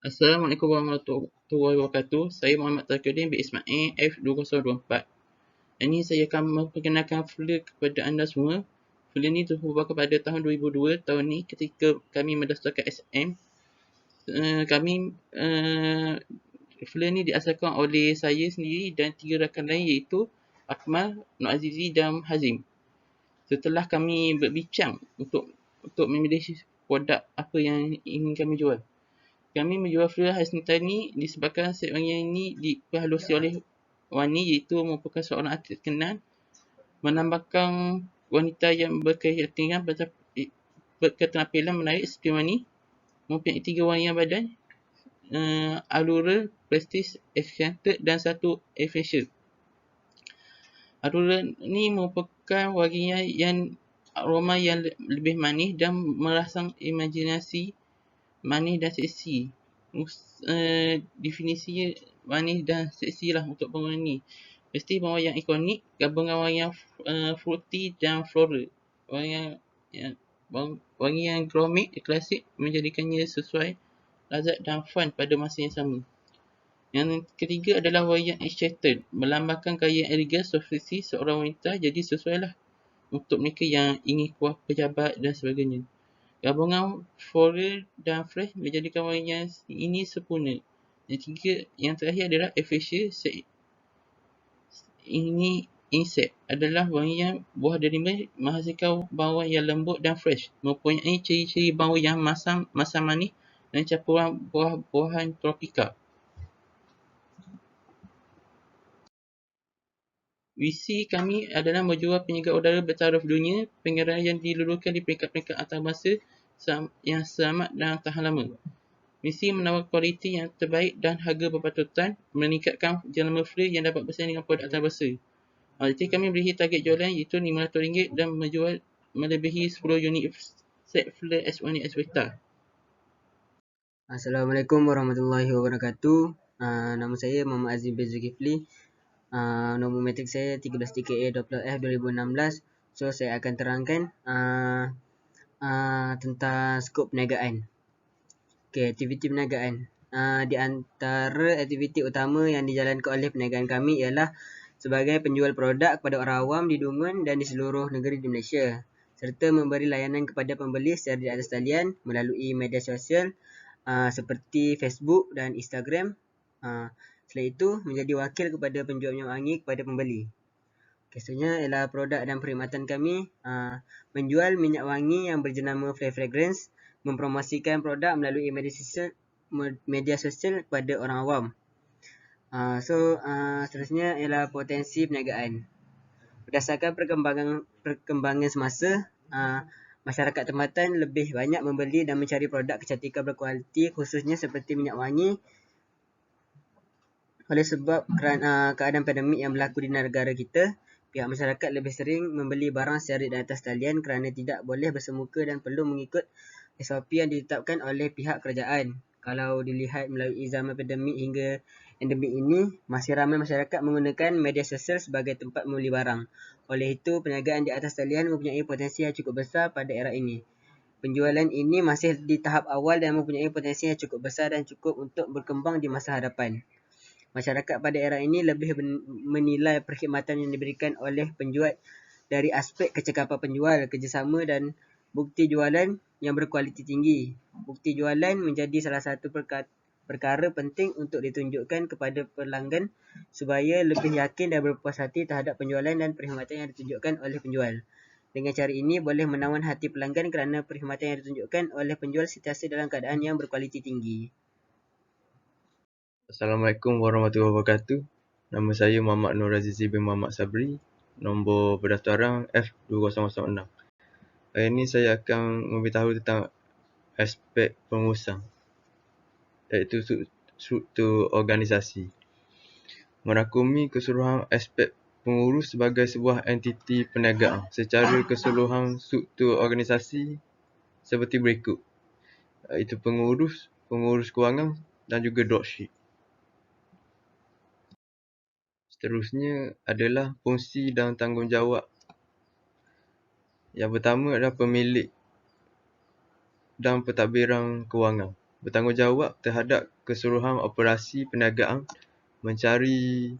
Assalamualaikum warahmatullahi wabarakatuh. Saya Muhammad Taqiyuddin bin Ismail F2024. Ini saya akan memperkenalkan Fleur kepada anda semua. Fleur ni merupakan pada tahun 2002. Tahun ni ketika kami mendaftarkan SM, Fleur ni diasaskan oleh saya sendiri dan 3 rakan lain iaitu Akmal, Nur Azizi dan Hazim. Setelah kami berbincang untuk memilih produk apa yang ingin kami jual. Kami menjual Fleur Hasnitani disebabkan set wangi ini diperhalusi oleh Wani, iaitu merupakan seorang artis terkenal, menambahkan wanita yang berketerampilan menarik seperti Wani, mempunyai 3 wangian badan, Allure, Prestige, Enchanted dan 1 Efficient. Allure ni merupakan wangian yang aroma yang lebih manis dan merangsang imajinasi manis dan seksi. Definisinya manis dan seksi lah untuk pengguna ni. Mesti bawa yang ikonik, gabungan wangi yang fruity dan floral. Wangi yang gourmet klasik menjadikannya sesuai, lazat dan fun pada masa yang sama. Yang ketiga adalah wangi yang enchanted, melambangkan gaya elegan sofistiki seorang wanita, jadi sesuai lah untuk mereka yang ingin kuah pejabat dan sebagainya. Gabungan floral dan fresh menjadikan wangian ini sempurna. Yang terakhir adalah efficient. Ini insect adalah wangian buah delima menghasilkan bau yang lembut dan fresh, mempunyai ciri-ciri bau yang masam manis dan campuran buah-buahan tropika. Visi kami adalah menjual penyegar udara bertaraf dunia, pengiraan yang diluluhkan di peringkat-peringkat antarabangsa yang selamat dan tahan lama. Misi menawarkan kualiti yang terbaik dan harga berpatutan, meningkatkan jenama Fleur yang dapat bersaing dengan produk antarabangsa. Jadi kami beri target jualan iaitu RM500 dan menjual melebihi 10 unit set Fleur S1 S Vita. Assalamualaikum warahmatullahi wabarakatuh. Nama saya Muhammad Azim bin Zulkifli. Nombor matrik saya 13TKA20F 2016. So saya akan terangkan tentang skop perniagaan. Okey, aktiviti perniagaan. Di antara aktiviti utama yang dijalankan oleh perniagaan kami ialah sebagai penjual produk kepada orang awam di Dungun dan di seluruh negeri di Malaysia, serta memberi layanan kepada pembeli secara di atas talian melalui media sosial seperti Facebook dan Instagram. Selain itu, menjadi wakil kepada penjual minyak wangi kepada pembeli. Kesunya ialah produk dan perkhidmatan kami menjual minyak wangi yang berjenama Fleur Fragrance, mempromosikan produk melalui media sosial kepada orang awam. Seterusnya ialah potensi perniagaan. Berdasarkan perkembangan semasa, masyarakat tempatan lebih banyak membeli dan mencari produk kecantikan berkualiti, khususnya seperti minyak wangi. Oleh sebab keadaan pandemik yang berlaku di negara kita, pihak masyarakat lebih sering membeli barang secara di atas talian kerana tidak boleh bersemuka dan perlu mengikut SOP yang ditetapkan oleh pihak kerajaan. Kalau dilihat melalui zaman pandemik hingga endemik ini, masih ramai masyarakat menggunakan media sosial sebagai tempat membeli barang. Oleh itu, perniagaan di atas talian mempunyai potensi yang cukup besar pada era ini. Penjualan ini masih di tahap awal dan mempunyai potensi yang cukup besar dan cukup untuk berkembang di masa hadapan. Masyarakat pada era ini lebih menilai perkhidmatan yang diberikan oleh penjual dari aspek kecakapan penjual, kerjasama dan bukti jualan yang berkualiti tinggi. Bukti jualan menjadi salah satu perkara penting untuk ditunjukkan kepada pelanggan supaya lebih yakin dan berpuas hati terhadap penjualan dan perkhidmatan yang ditunjukkan oleh penjual. Dengan cara ini boleh menawan hati pelanggan kerana perkhidmatan yang ditunjukkan oleh penjual sentiasa dalam keadaan yang berkualiti tinggi. Assalamualaikum warahmatullahi wabarakatuh. Nama saya Muhammad Nur Azizi bin Muhammad Sabri. Nombor pendaftaran F2006. Hari ini saya akan memberitahu tentang aspek pengurusan, iaitu struktur organisasi. Merangkumi keseluruhan aspek pengurus sebagai sebuah entiti perniagaan. Secara keseluruhan struktur organisasi seperti berikut, iaitu pengurus kewangan dan juga dropship. Seterusnya adalah fungsi dan tanggungjawab. Yang pertama adalah pemilik dan pentadbiran kewangan. bertanggungjawab terhadap keseluruhan operasi perniagaan, mencari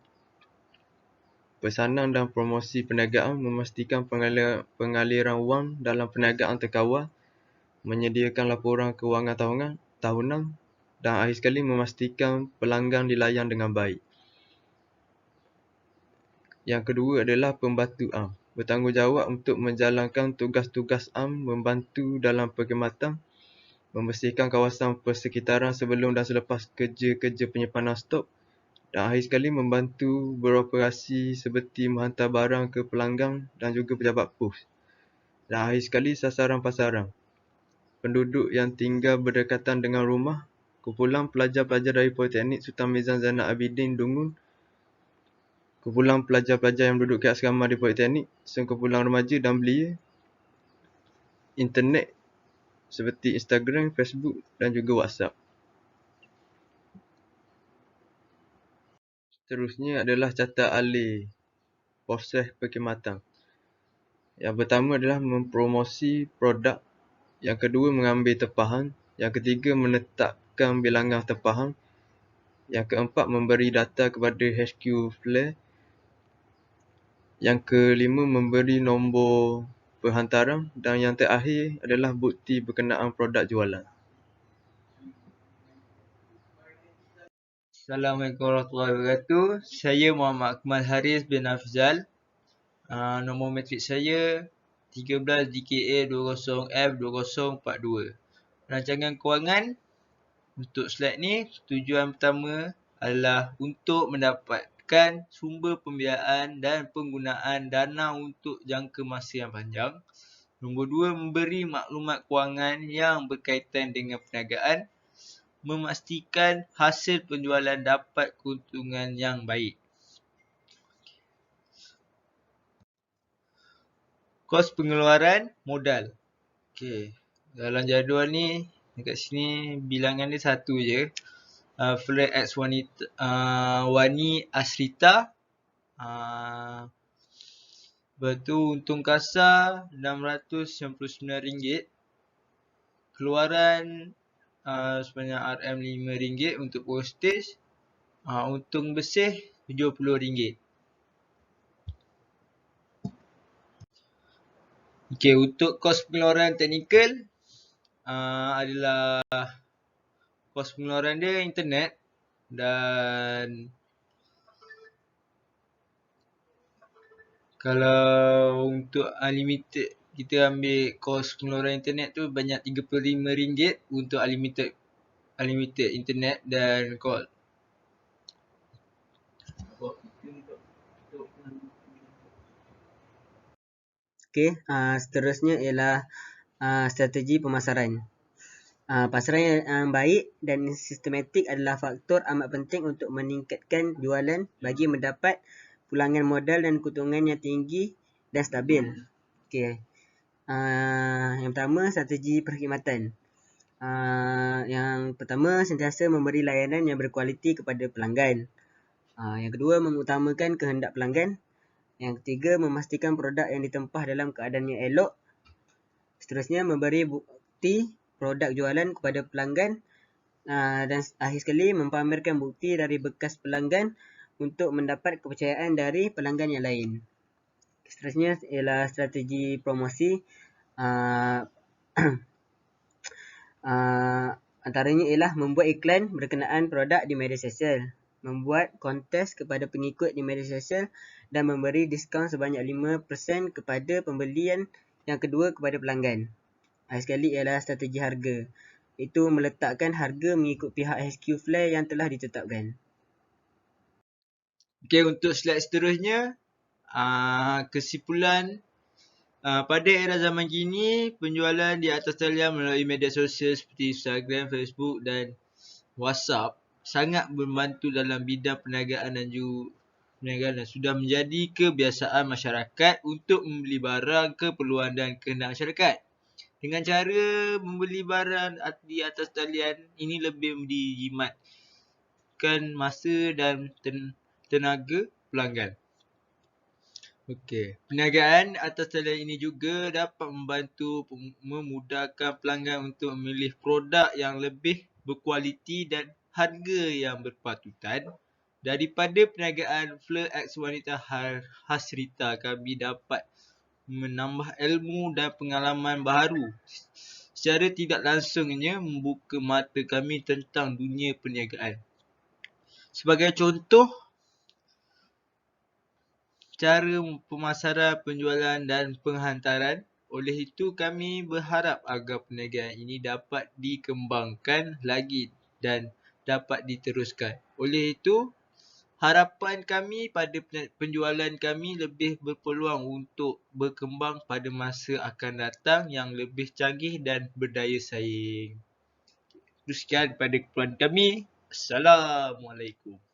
pesanan dan promosi perniagaan, memastikan pengaliran wang dalam perniagaan terkawal, menyediakan laporan kewangan tahunan dan akhir sekali memastikan pelanggan dilayan dengan baik. Yang kedua adalah pembantu am. Bertanggungjawab untuk menjalankan tugas-tugas am, membantu dalam perkhidmatan, membersihkan kawasan persekitaran sebelum dan selepas kerja-kerja penyimpanan stok, dan akhir sekali membantu beroperasi seperti menghantar barang ke pelanggan dan juga pejabat pos. Dan akhir sekali sasaran pasaran. Penduduk yang tinggal berdekatan dengan rumah, kumpulan pelajar-pelajar dari Politeknik Sultan Mizan Zainal Abidin Dungun, kumpulan pelajar-pelajar yang duduk ke asrama di Politeknik, sekumpulan remaja dan belia, internet seperti Instagram, Facebook dan juga WhatsApp. Seterusnya adalah catat alih proses perkhidmatan. Yang pertama adalah mempromosi produk. Yang kedua mengambil tempahan. Yang ketiga menetapkan bilangan tempahan. Yang keempat memberi data kepada HQ Flare. Yang kelima memberi nombor perhantaran. Dan yang terakhir adalah bukti berkenaan produk jualan. Assalamualaikum warahmatullahi wabarakatuh. Saya Muhammad Akmal Haris bin Afzal. Nombor matrik saya 13 DKA 20F2042. Rancangan kewangan untuk slide ni, tujuan pertama adalah untuk mendapatkan sumber pembiayaan dan penggunaan dana untuk jangka masa yang panjang. Nombor 2, memberi maklumat kewangan yang berkaitan dengan perniagaan, memastikan hasil penjualan dapat keuntungan yang baik. Kos pengeluaran modal. Okey, dalam jadual ni dekat sini bilangan dia satu je. Flare X Wani Asrita. Lepas tu untung kasar RM699. Keluaran sebanyak RM5 untuk postage. Untung bersih RM70. Okey, untuk kos pengeluaran teknikal adalah kos pengeluaran dia internet dan kalau untuk unlimited kita ambil kos pengeluaran internet tu banyak RM35 untuk unlimited internet dan call. Okey, seterusnya ialah strategi pemasaran. Pasaran yang baik dan sistematik adalah faktor amat penting untuk meningkatkan jualan bagi mendapat pulangan modal dan keuntungan yang tinggi dan stabil. Okey. Yang pertama, strategi perkhidmatan. Yang pertama, sentiasa memberi layanan yang berkualiti kepada pelanggan. Yang kedua, mengutamakan kehendak pelanggan. Yang ketiga, memastikan produk yang ditempah dalam keadaan yang elok. Seterusnya, memberi bukti produk jualan kepada pelanggan. Dan akhir sekali, mempamerkan bukti dari bekas pelanggan untuk mendapat kepercayaan dari pelanggan yang lain. Seterusnya ialah strategi promosi. Antaranya ialah membuat iklan berkenaan produk di media sosial, membuat kontes kepada pengikut di media sosial dan memberi diskaun sebanyak 5% kepada pembelian yang kedua kepada pelanggan. Akhir sekali ialah strategi harga. Itu meletakkan harga mengikut pihak HQ Flare yang telah ditetapkan. Okey, untuk slide seterusnya, kesimpulan pada era zaman kini, penjualan di atas talian melalui media sosial seperti Instagram, Facebook dan WhatsApp sangat membantu dalam bidang perniagaan dan sudah menjadi kebiasaan masyarakat untuk membeli barang keperluan dan kehendak masyarakat. Dengan cara membeli barang di atas talian, ini lebih menjimatkan masa dan tenaga pelanggan. Okey, perniagaan atas talian ini juga dapat membantu memudahkan pelanggan untuk memilih produk yang lebih berkualiti dan harga yang berpatutan. Daripada perniagaan Fleur X Wanita Hasrita, kami dapat menambah ilmu dan pengalaman baru. Secara tidak langsungnya membuka mata kami tentang dunia perniagaan. Sebagai contoh, cara pemasaran, penjualan dan penghantaran. Oleh itu, kami berharap agar perniagaan ini dapat dikembangkan lagi dan dapat diteruskan. Oleh itu, harapan kami pada penjualan kami lebih berpeluang untuk berkembang pada masa akan datang yang lebih canggih dan berdaya saing. Itu sekian daripada keperluan kami. Assalamualaikum.